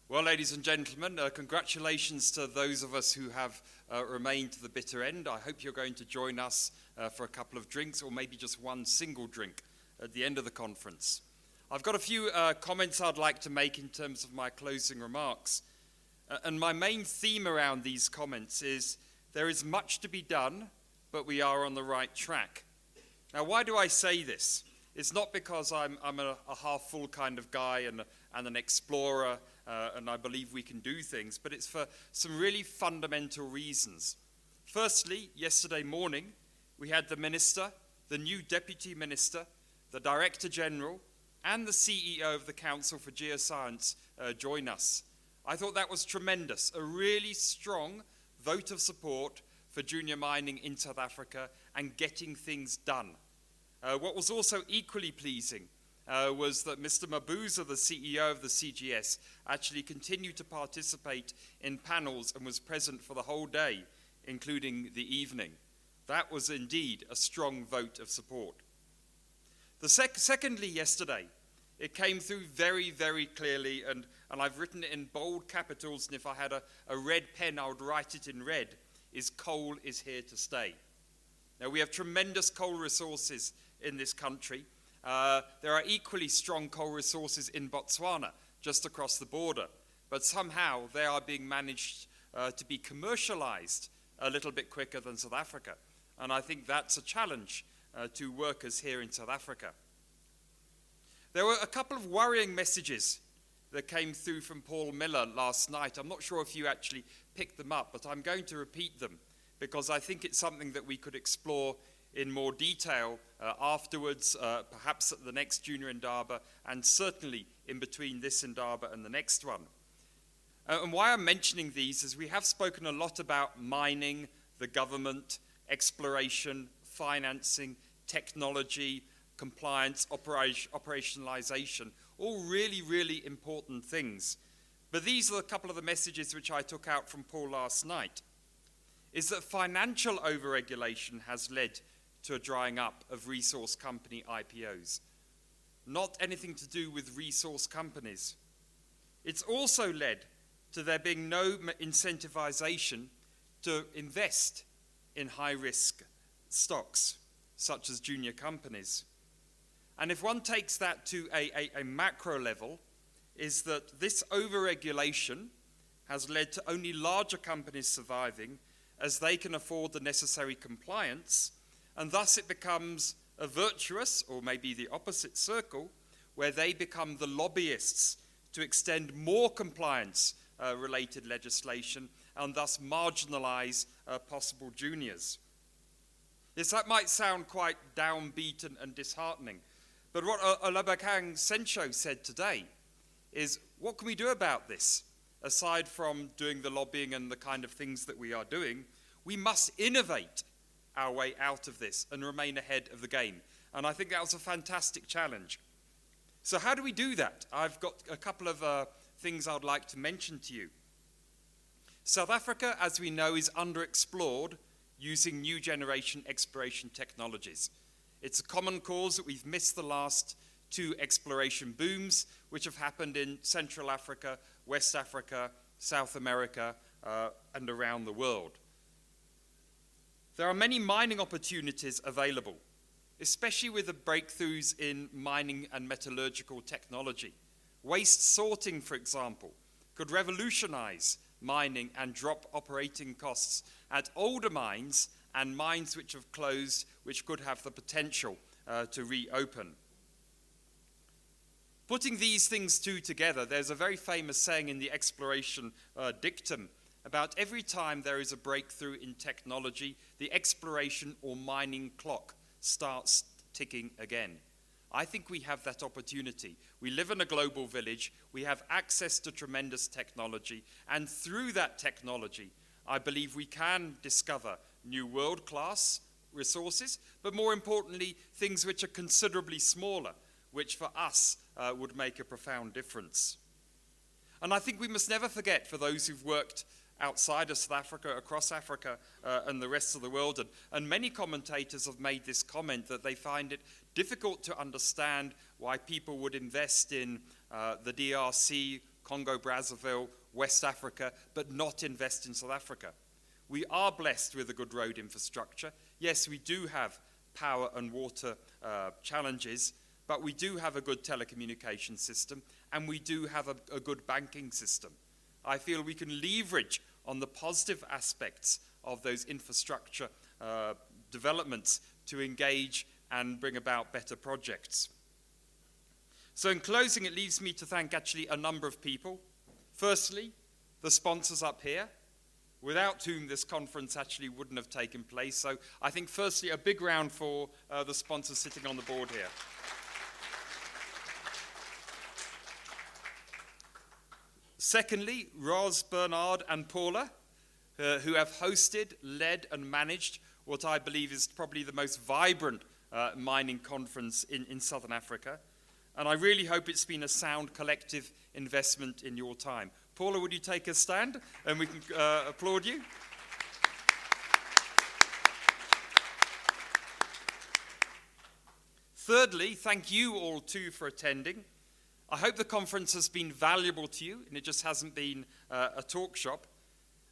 Well, ladies and gentlemen, congratulations to those of us who have remained to the bitter end. I hope you're going to join us for a couple of drinks, or maybe just one single drink at the end of the conference. I've got a few comments I'd like to make in terms of my closing remarks. And my main theme around these comments is there is much to be done, but we are on the right track. Now, why do I say this? It's not because I'm a half-full kind of guy and an explorer, and I believe we can do things, but it's for some really fundamental reasons. Firstly, yesterday morning, we had the minister, the new deputy minister, the director general, and the CEO of the Council for Geoscience join us. I thought that was tremendous, a really strong vote of support for junior mining in South Africa and getting things done. What was also equally pleasing was that Mr. Mabuza, the CEO of the CGS, actually continued to participate in panels and was present for the whole day, including the evening. That was indeed a strong vote of support. Secondly, yesterday, it came through very, very clearly, and I've written it in bold capitals, and if I had a red pen, I would write it in red, is coal is here to stay. Now, we have tremendous coal resources in this country. There are equally strong coal resources in Botswana, just across the border, but somehow they are being managed to be commercialized a little bit quicker than South Africa. And I think that's a challenge to workers here in South Africa. There were a couple of worrying messages that came through from Paul Miller last night. I'm not sure if you actually picked them up, but I'm going to repeat them because I think it's something that we could explore in more detail afterwards, perhaps at the next Junior Indaba, and certainly in between this Indaba and the next one. And why I'm mentioning these is we have spoken a lot about mining, the government, exploration, financing, technology, compliance, operationalization, all really, really important things. But these are a couple of the messages which I took out from Paul last night, is that financial overregulation has led to a drying up of resource company IPOs. Not anything to do with resource companies. It's also led to there being no incentivization to invest in high-risk stocks, such as junior companies. And if one takes that to a macro level, is that this overregulation has led to only larger companies surviving as they can afford the necessary compliance, and thus it becomes a virtuous, or maybe the opposite circle, where they become the lobbyists to extend more compliance-related legislation and thus marginalize possible juniors. Yes, that might sound quite downbeat and disheartening, but what Olabakang Sencho said today is, what can we do about this? Aside from doing the lobbying and the kind of things that we are doing, we must innovate our way out of this and remain ahead of the game. And I think that was a fantastic challenge. So how do we do that? I've got a couple of things I'd like to mention to you. South Africa, as we know, is underexplored using new generation exploration technologies. It's a common cause that we've missed the last two exploration booms, which have happened in Central Africa, West Africa, South America, and around the world. There are many mining opportunities available, especially with the breakthroughs in mining and metallurgical technology. Waste sorting, for example, could revolutionize mining and drop operating costs at older mines and mines which have closed, which could have the potential to reopen. Putting these things two together, there's a very famous saying in the exploration dictum about every time there is a breakthrough in technology, the exploration or mining clock starts ticking again. I think we have that opportunity. We live in a global village, we have access to tremendous technology, and through that technology, I believe we can discover new world-class resources, but more importantly, things which are considerably smaller, which for us would make a profound difference. And I think we must never forget, for those who've worked outside of South Africa, across Africa and the rest of the world, and many commentators have made this comment that they find it difficult to understand why people would invest in the DRC, Congo, Brazzaville, West Africa, but not invest in South Africa. We are blessed with a good road infrastructure. Yes, we do have power and water challenges, but we do have a good telecommunication system, and we do have a good banking system. I feel we can leverage on the positive aspects of those infrastructure developments to engage and bring about better projects. So in closing, it leaves me to thank actually a number of people. Firstly, the sponsors up here, without whom this conference actually wouldn't have taken place. So I think firstly, a big round for the sponsors sitting on the board here. Secondly, Ros, Bernard, and Paula, who have hosted, led, and managed what I believe is probably the most vibrant mining conference in Southern Africa. And I really hope it's been a sound collective investment in your time. Paula, would you take a stand and we can applaud you? Thirdly, thank you all too for attending. I hope the conference has been valuable to you and it just hasn't been a talk shop.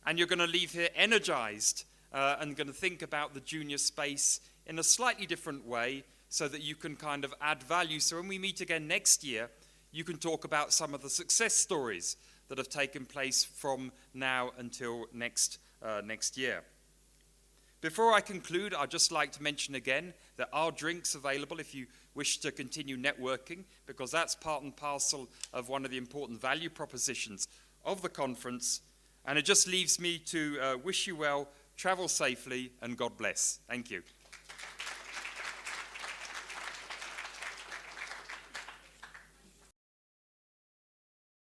And you're going to leave here energized and going to think about the junior space in a slightly different way so that you can kind of add value. So when we meet again next year, you can talk about some of the success stories that have taken place from now until next year. Before I conclude, I'd just like to mention again that our drinks available if you wish to continue networking, because that's part and parcel of one of the important value propositions of the conference. And it just leaves me to wish you well, travel safely, and God bless. Thank you.